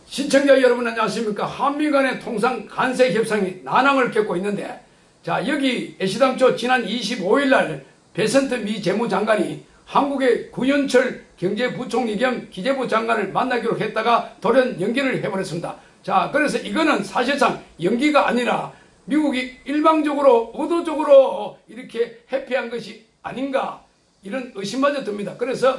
시청자 여러분 안녕하십니까. 한미 간의 통상 간세 협상이 난항을 겪고 있는데, 자, 여기 애시당초 지난 25일 날 베센트 미 재무장관이 한국의 구현철 경제부총리 겸 기재부 장관을 만나기로 했다가 돌연 연기를 해버렸습니다. 자, 그래서 이거는 사실상 연기가 아니라 미국이 일방적으로 의도적으로 이렇게 회피한 것이 아닌가, 이런 의심마저 듭니다. 그래서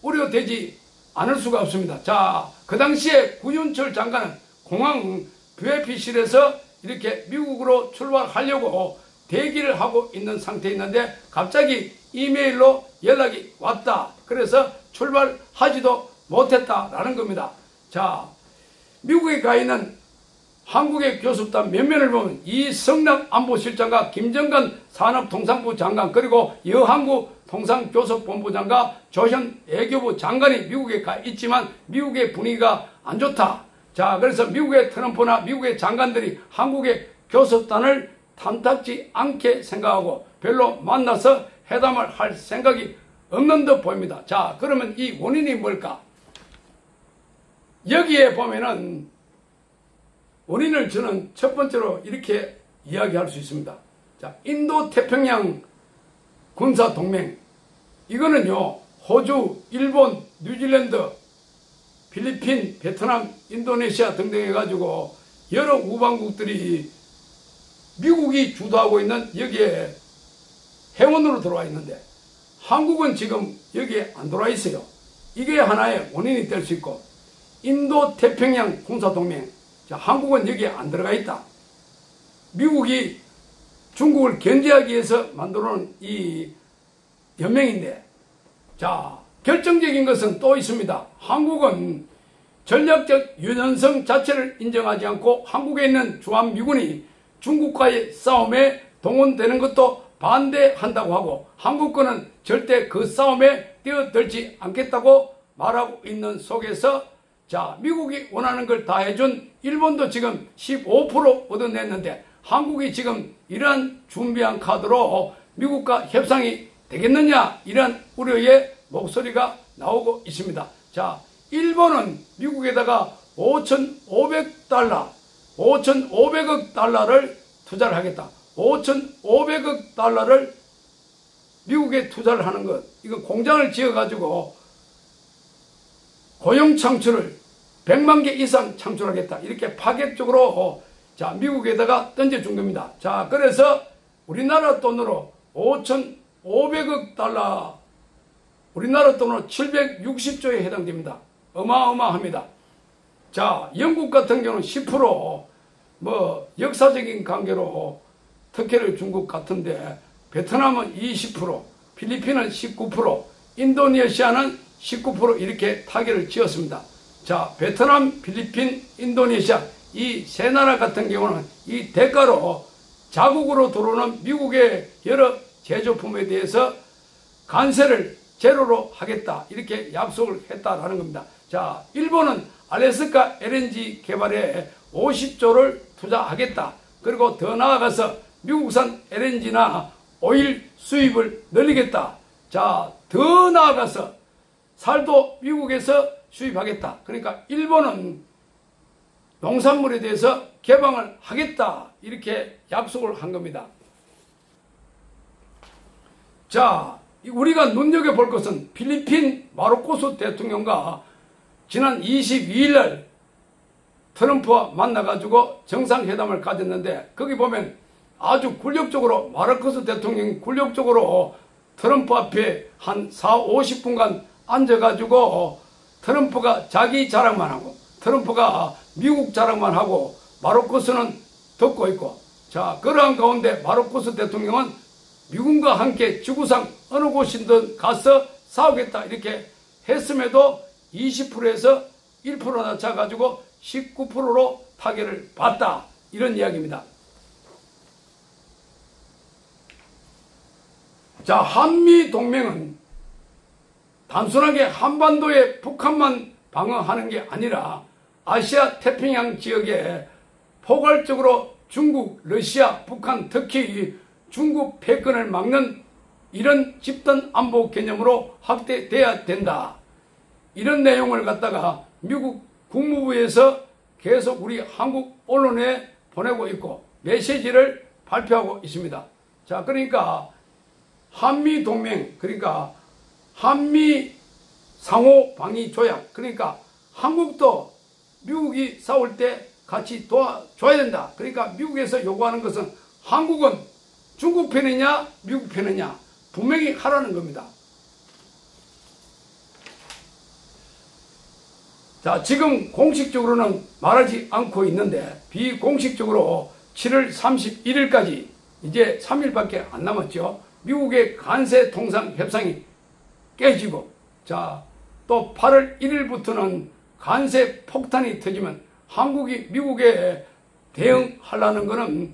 우려되지 않을 수가 없습니다. 자, 그 당시에 구현철 장관은 공항 VIP실에서 이렇게 미국으로 출발하려고 대기를 하고 있는 상태에 있는데 갑자기 이메일로 연락이 왔다. 그래서 출발하지도 못했다라는 겁니다. 자, 미국에 가 있는 한국의 교섭단 면면을 보면 이성락 안보실장과 김정관 산업통상부 장관, 그리고 여한구 통상교섭본부장과 조현 외교부 장관이 미국에 가 있지만 미국의 분위기가 안 좋다. 자, 그래서 미국의 트럼프나 미국의 장관들이 한국의 교섭단을 탐탁지 않게 생각하고 별로 만나서 회담을 할 생각이 없는 듯 보입니다. 자, 그러면 이 원인이 뭘까? 여기에 보면은 원인을 저는 첫 번째로 이렇게 이야기할 수 있습니다. 자, 인도태평양 군사동맹, 이거는요, 호주, 일본, 뉴질랜드, 필리핀, 베트남, 인도네시아 등등 해가지고 여러 우방국들이 미국이 주도하고 있는 여기에 회원으로 들어와 있는데 한국은 지금 여기에 안 들어와 있어요. 이게 하나의 원인이 될 수 있고, 인도태평양 군사동맹, 자, 한국은 여기에 안 들어가 있다. 미국이 중국을 견제하기 위해서 만들어놓은 이 연맹인데, 자, 결정적인 것은 또 있습니다. 한국은 전략적 유연성 자체를 인정하지 않고 한국에 있는 주한미군이 중국과의 싸움에 동원되는 것도 반대한다고 하고, 한국군은 절대 그 싸움에 뛰어들지 않겠다고 말하고 있는 속에서, 자, 미국이 원하는 걸 다 해준 일본도 지금 15% 얻어냈는데 한국이 지금 이러한 준비한 카드로 미국과 협상이 되겠느냐, 이런 우려의 목소리가 나오고 있습니다. 자, 일본은 미국에다가 5,500달러, 5,500억 달러를 투자를 하겠다. 5,500억 달러를 미국에 투자를 하는 것, 이거 공장을 지어가지고 고용 창출을 100만 개 이상 창출하겠다. 이렇게 파격적으로 자, 미국에다가 던져준 겁니다. 자, 그래서 우리나라 돈으로 5,500억 달러, 우리나라 돈으로 760조에 해당됩니다. 어마어마합니다. 자, 영국 같은 경우는 10%, 뭐 역사적인 관계로 특혜를 준 것 같은데 베트남은 20%, 필리핀은 19%, 인도네시아는 19% 이렇게 타결을 지었습니다. 자, 베트남, 필리핀, 인도네시아 이 세 나라 같은 경우는 이 대가로 자국으로 들어오는 미국의 여러 제조품에 대해서 관세를 제로로 하겠다, 이렇게 약속을 했다라는 겁니다. 자, 일본은 알래스카 LNG 개발에 50조를 투자하겠다. 그리고 더 나아가서 미국산 LNG나 오일 수입을 늘리겠다. 자, 더 나아가서 살도 미국에서 수입하겠다. 그러니까 일본은 농산물에 대해서 개방을 하겠다, 이렇게 약속을 한 겁니다. 자, 우리가 눈여겨볼 것은 필리핀 마르코스 대통령과 지난 22일 날 트럼프와 만나가지고 정상회담을 가졌는데, 거기 보면 아주 굴욕적으로 마르코스 대통령이 굴욕적으로 트럼프 앞에 한 40-50분간 앉아가지고 트럼프가 자기 자랑만 하고 트럼프가 미국 자랑만 하고 마르코스는 듣고 있고, 자, 그러한 가운데 마르코스 대통령은 미국과 함께 지구상 어느 곳이든 가서 싸우겠다, 이렇게 했음에도 20%에서 1% 낮춰가지고 19%로 타결을 받다, 이런 이야기입니다. 자, 한미동맹은 단순하게 한반도에 북한만 방어하는 게 아니라 아시아 태평양 지역에 포괄적으로 중국, 러시아, 북한, 특히 중국 패권을 막는 이런 집단 안보 개념으로 확대돼야 된다. 이런 내용을 갖다가 미국 국무부에서 계속 우리 한국 언론에 보내고 있고 메시지를 발표하고 있습니다. 자, 그러니까 한미 동맹, 그러니까 한미 상호 방위 조약, 그러니까 한국도 미국이 싸울 때 같이 도와줘야 된다. 그러니까 미국에서 요구하는 것은 한국은 중국 편이냐 미국 편이냐 분명히 하라는 겁니다. 자, 지금 공식적으로는 말하지 않고 있는데 비공식적으로 7월 31일까지 이제 3일밖에 안 남았죠. 미국의 관세 통상 협상이 깨지고, 자, 또 8월 1일부터는 관세 폭탄이 터지면 한국이 미국에 대응하려는 것은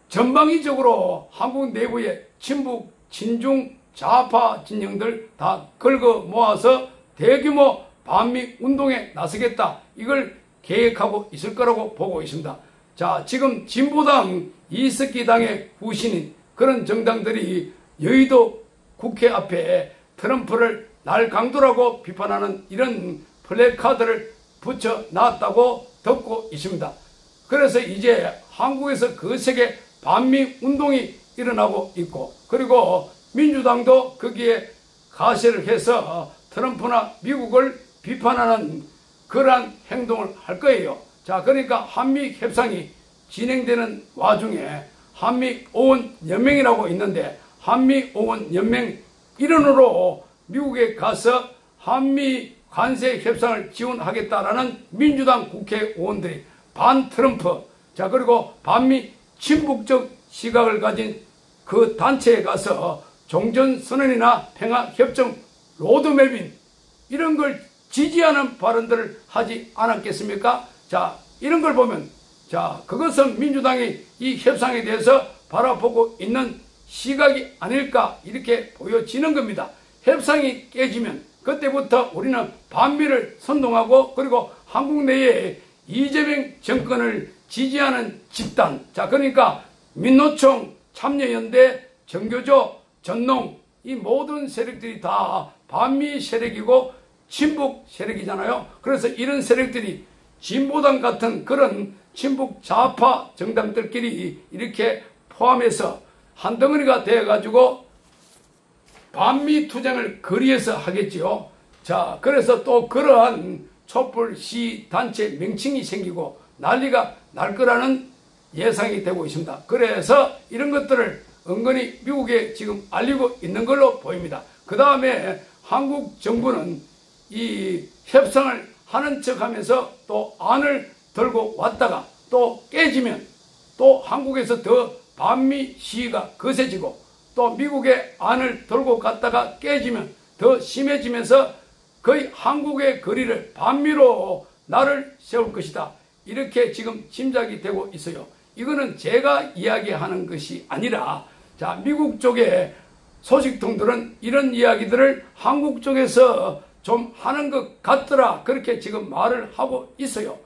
전방위적으로 한국 내부의 친북, 친중, 좌파 진영들 다 긁어 모아서 대규모 반미 운동에 나서겠다. 이걸 계획하고 있을 거라고 보고 있습니다. 자, 지금 진보당, 이석기당의 후신인 그런 정당들이 여의도 국회 앞에 트럼프를 날강도라고 비판하는 이런 플래카드를 붙여놨다고 듣고 있습니다. 그래서 이제 한국에서 거세게 반미 운동이 일어나고 있고, 그리고 민주당도 거기에 가세를 해서 트럼프나 미국을 비판하는 그러한 행동을 할 거예요. 자, 그러니까 한미 협상이 진행되는 와중에 한미오원연맹이라고 있는데 한미오원연맹 일원으로 미국에 가서 한미 관세 협상을 지원하겠다라는 민주당 국회의원들이 반 트럼프, 자, 그리고 반미 친북적 시각을 가진 그 단체에 가서 종전선언이나 평화협정 로드맵인 이런 걸 지지하는 발언들을 하지 않았겠습니까? 자, 이런 걸 보면, 자, 그것은 민주당이 이 협상에 대해서 바라보고 있는 시각이 아닐까 이렇게 보여지는 겁니다. 협상이 깨지면 그때부터 우리는 반미를 선동하고, 그리고 한국 내에 이재명 정권을 지지하는 집단, 자, 그러니까 민노총, 참여연대, 정교조, 전농, 이 모든 세력들이 다 반미 세력이고 친북 세력이잖아요. 그래서 이런 세력들이 진보당 같은 그런 친북 좌파 정당들끼리 이렇게 포함해서 한 덩어리가 되어가지고 반미 투쟁을 거리에서 하겠지요. 자, 그래서 또 그러한 촛불 시위 단체 명칭이 생기고 난리가 날 거라는 예상이 되고 있습니다. 그래서 이런 것들을 은근히 미국에 지금 알리고 있는 걸로 보입니다. 그 다음에 한국 정부는 이 협상을 하는 척 하면서 또 안을 들고 왔다가 또 깨지면 또 한국에서 더 반미 시위가 거세지고, 또 미국의 안을 들고 갔다가 깨지면 더 심해지면서 거의 한국의 거리를 반미로 날을 세울 것이다. 이렇게 지금 짐작이 되고 있어요. 이거는 제가 이야기하는 것이 아니라, 자, 미국 쪽의 소식통들은 이런 이야기들을 한국 쪽에서 좀 하는 것 같더라, 그렇게 지금 말을 하고 있어요.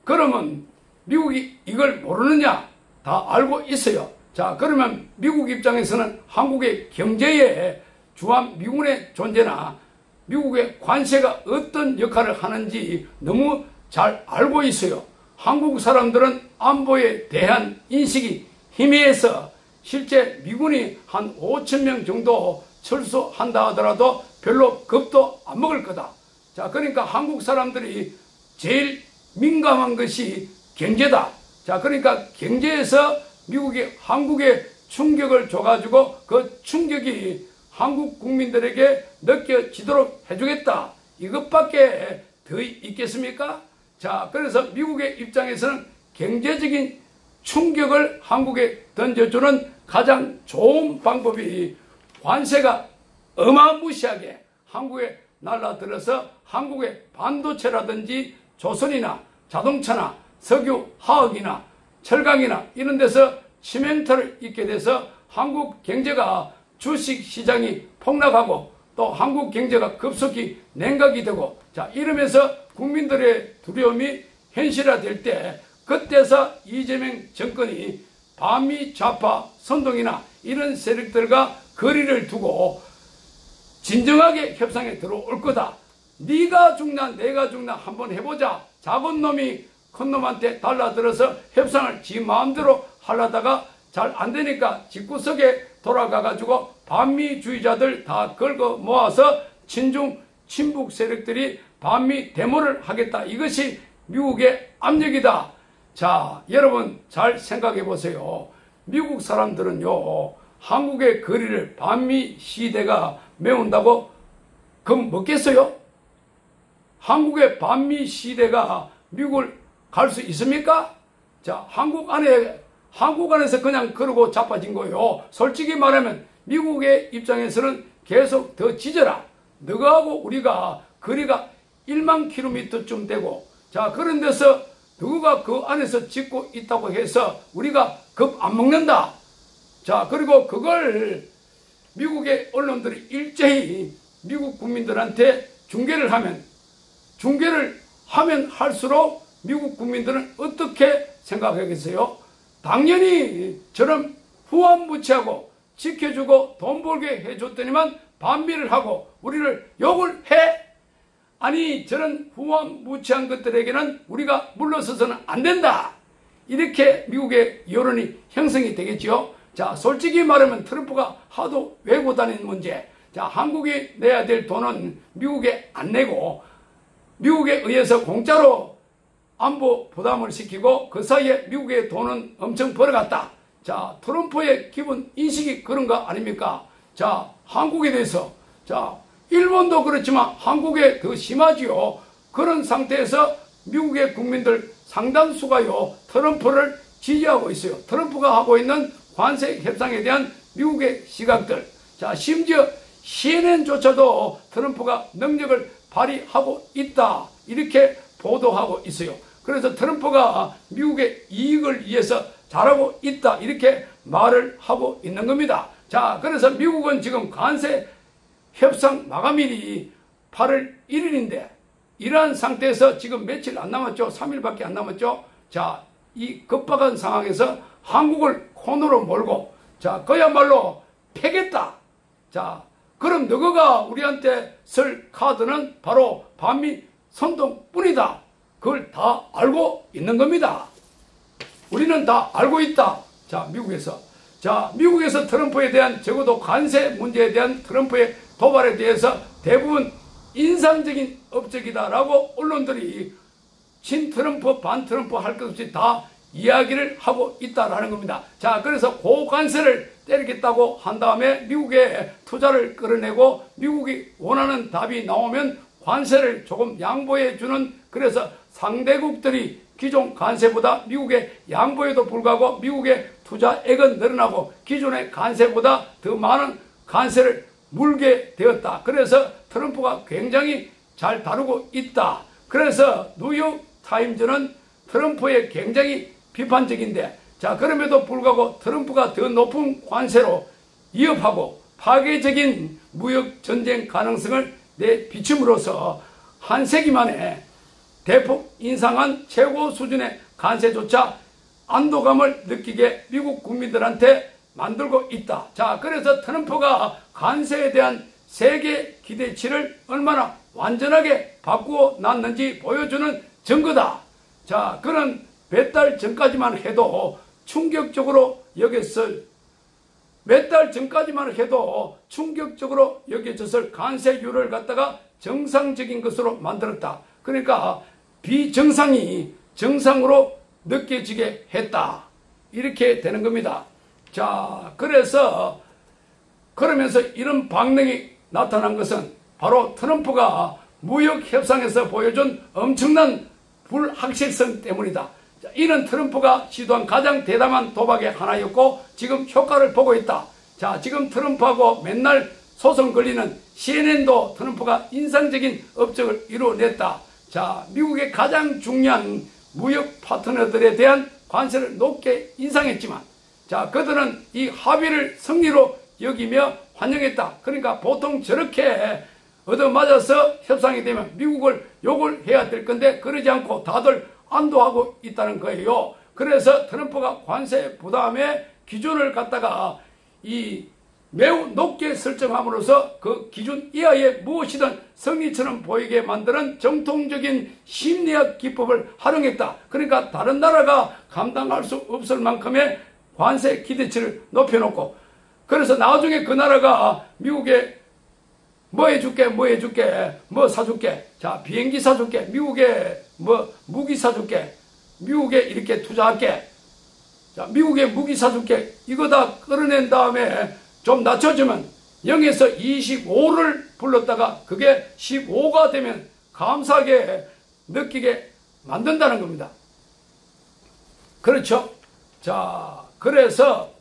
그러면 미국이 이걸 모르느냐? 다 알고 있어요. 자, 그러면 미국 입장에서는 한국의 경제에 주한미군의 존재나 미국의 관세가 어떤 역할을 하는지 너무 잘 알고 있어요. 한국 사람들은 안보에 대한 인식이 희미해서 실제 미군이 한 5,000명 정도 철수한다 하더라도 별로 겁도 안 먹을 거다. 자, 그러니까 한국 사람들이 제일 민감한 것이 경제다. 자, 그러니까 경제에서 미국이 한국에 충격을 줘가지고 그 충격이 한국 국민들에게 느껴지도록 해주겠다. 이것밖에 더 있겠습니까? 자, 그래서 미국의 입장에서는 경제적인 충격을 한국에 던져주는 가장 좋은 방법이 관세가 어마무시하게 한국에 날라들어서 한국의 반도체라든지 조선이나 자동차나 석유, 화학이나 철강이나 이런 데서 치명타를 입게 돼서 한국 경제가 주식시장이 폭락하고 또 한국 경제가 급속히 냉각이 되고, 자, 이러면서 국민들의 두려움이 현실화될 때 그때서 이재명 정권이 반미 좌파 선동이나 이런 세력들과 거리를 두고 진정하게 협상에 들어올 거다. 네가 죽나 내가 죽나 한번 해보자. 작은 놈이 큰 놈한테 달라들어서 협상을 지 마음대로 하려다가 잘 안되니까 집구석에 돌아가가지고 반미주의자들 다 긁어 모아서 친중 친북 세력들이 반미 데모를 하겠다. 이것이 미국의 압력이다. 자, 여러분 잘 생각해 보세요. 미국 사람들은요, 한국의 거리를 반미 시대가 메운다고 겁먹겠어요? 한국의 반미 시대가 미국을 갈 수 있습니까? 자, 한국 안에서 그냥 그러고 자빠진 거예요. 솔직히 말하면 미국의 입장에서는 계속 더 짖어라. 너하고 우리가 거리가 1만 킬로미터쯤 되고, 자, 그런 데서 누가 그 안에서 짓고 있다고 해서 우리가 겁 안 먹는다. 자, 그리고 그걸 미국의 언론들이 일제히 미국 국민들한테 중계를 하면 할수록 미국 국민들은 어떻게 생각하겠어요? 당연히 저런 후한무치하고 지켜주고 돈 벌게 해줬더니만 반미를 하고 우리를 욕을 해? 아니, 저런 후한무치한 것들에게는 우리가 물러서서는 안 된다. 이렇게 미국의 여론이 형성이 되겠죠. 자, 솔직히 말하면 트럼프가 하도 외고 다니는 문제. 자, 한국이 내야 될 돈은 미국에 안 내고 미국에 의해서 공짜로 안보 부담을 시키고 그 사이에 미국의 돈은 엄청 벌어갔다. 자, 트럼프의 기본 인식이 그런 거 아닙니까? 자, 한국에 대해서, 자, 일본도 그렇지만 한국에 더 심하지요. 그런 상태에서 미국의 국민들 상당수가요, 트럼프를 지지하고 있어요. 트럼프가 하고 있는 관세 협상에 대한 미국의 시각들. 자, 심지어 CNN조차도 트럼프가 능력을 발휘하고 있다. 이렇게 보도하고 있어요. 그래서 트럼프가 미국의 이익을 위해서 잘하고 있다. 이렇게 말을 하고 있는 겁니다. 자, 그래서 미국은 지금 관세 협상 마감일이 8월 1일인데 이러한 상태에서 지금 며칠 안 남았죠. 3일밖에 안 남았죠. 자, 이 급박한 상황에서 한국을 코너로 몰고, 자, 그야말로 패겠다. 자, 그럼 너가 우리한테 쓸 카드는 바로 반미 선동뿐이다. 그걸 다 알고 있는 겁니다. 우리는 다 알고 있다. 자, 미국에서. 자, 미국에서 트럼프에 대한, 적어도 관세 문제에 대한 트럼프의 도발에 대해서 대부분 인상적인 업적이다라고 언론들이 친 트럼프, 반 트럼프 할 것 없이 다 이야기를 하고 있다라는 겁니다. 자, 그래서 고관세를 때리겠다고 한 다음에 미국에 투자를 끌어내고 미국이 원하는 답이 나오면 관세를 조금 양보해 주는, 그래서 상대국들이 기존 관세보다 미국에 양보에도 불구하고 미국의 투자액은 늘어나고 기존의 관세보다 더 많은 관세를 물게 되었다. 그래서 트럼프가 굉장히 잘 다루고 있다. 그래서 뉴욕 타임즈는 트럼프에 굉장히 비판적인데, 자, 그럼에도 불구하고 트럼프가 더 높은 관세로 위협하고 파괴적인 무역 전쟁 가능성을 내비춤으로써 한 세기 만에 대폭 인상한 최고 수준의 관세조차 안도감을 느끼게 미국 국민들한테 만들고 있다. 자, 그래서 트럼프가 관세에 대한 세계 기대치를 얼마나 완전하게 바꾸어 놨는지 보여주는 증거다. 자, 그런 몇 달 전까지만 해도 충격적으로 여겼을 관세율을 갖다가 정상적인 것으로 만들었다. 그러니까 비정상이 정상으로 느껴지게 했다. 이렇게 되는 겁니다. 자, 그러면서 이런 방능이 나타난 것은 바로 트럼프가 무역 협상에서 보여준 엄청난 불확실성 때문이다. 자, 이는 트럼프가 시도한 가장 대담한 도박의 하나였고 지금 효과를 보고 있다. 자, 지금 트럼프하고 맨날 소송 걸리는 CNN도 트럼프가 인상적인 업적을 이루어냈다. 자, 미국의 가장 중요한 무역 파트너들에 대한 관세를 높게 인상했지만, 자, 그들은 이 합의를 승리로 여기며 환영했다. 그러니까 보통 저렇게 얻어맞아서 협상이 되면 미국을 욕을 해야 될 건데 그러지 않고 다들 안도하고 있다는 거예요. 그래서 트럼프가 관세 부담의 기준을 갖다가 이 매우 높게 설정함으로써 그 기준 이하의 무엇이든 승리처럼 보이게 만드는 정통적인 심리학 기법을 활용했다. 그러니까 다른 나라가 감당할 수 없을 만큼의 관세 기대치를 높여놓고, 그래서 나중에 그 나라가 미국에 뭐 해줄게, 뭐 사줄게, 자, 비행기 사줄게, 미국에 뭐 무기 사줄게, 미국에 이렇게 투자할게, 자, 미국에 무기 사줄게, 이거 다 끌어낸 다음에 좀 낮춰주면 0에서 25를 불렀다가 그게 15가 되면 감사하게 느끼게 만든다는 겁니다. 그렇죠? 자, 그래서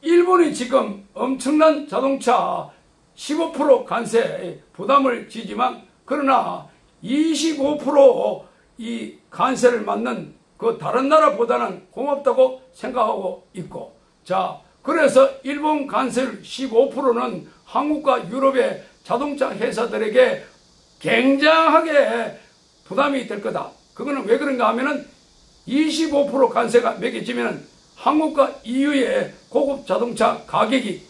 일본이 지금 엄청난 자동차 15% 관세 부담을 지지만, 그러나 25% 이 관세를 맞는 그 다른 나라보다는 고맙다고 생각하고 있고, 자, 그래서 일본 관세율 15%는 한국과 유럽의 자동차 회사들에게 굉장하게 부담이 될 거다. 그거는 왜 그런가 하면은 25% 관세가 매겨지면 한국과 EU의 고급 자동차 가격이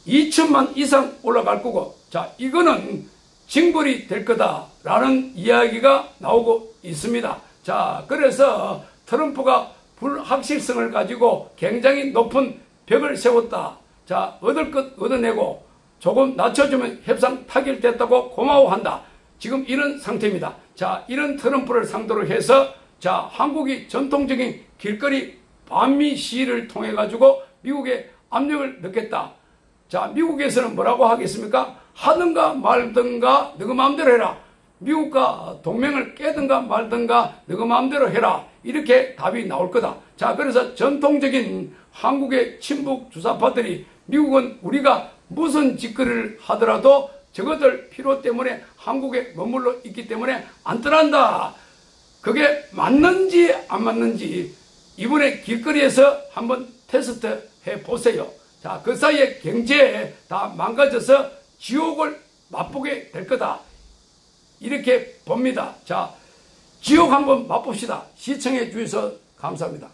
2천만 이상 올라갈 거고, 자, 이거는 징벌이 될 거다라는 이야기가 나오고 있습니다. 자, 그래서 트럼프가 불확실성을 가지고 굉장히 높은 벽을 세웠다. 자, 얻을 것 얻어내고 조금 낮춰주면 협상 타결됐다고 고마워한다. 지금 이런 상태입니다. 자, 이런 트럼프를 상대로 해서, 자, 한국이 전통적인 길거리 반미 시위를 통해 가지고 미국에 압력을 넣겠다. 자, 미국에서는 뭐라고 하겠습니까? 하든가 말든가 너가 마음대로 해라. 미국과 동맹을 깨든가 말든가 너가 마음대로 해라. 이렇게 답이 나올 거다. 자, 그래서 전통적인 한국의 친북 주사파들이 미국은 우리가 무슨 짓거리를 하더라도 저것들 필요 때문에 한국에 머물러 있기 때문에 안 떠난다. 그게 맞는지 안 맞는지 이번에 길거리에서 한번 테스트 해 보세요. 자, 그 사이에 경제에 다 망가져서 지옥을 맛보게 될 거다. 이렇게 봅니다. 자, 지옥 한번 맛봅시다. 시청해 주셔서 감사합니다.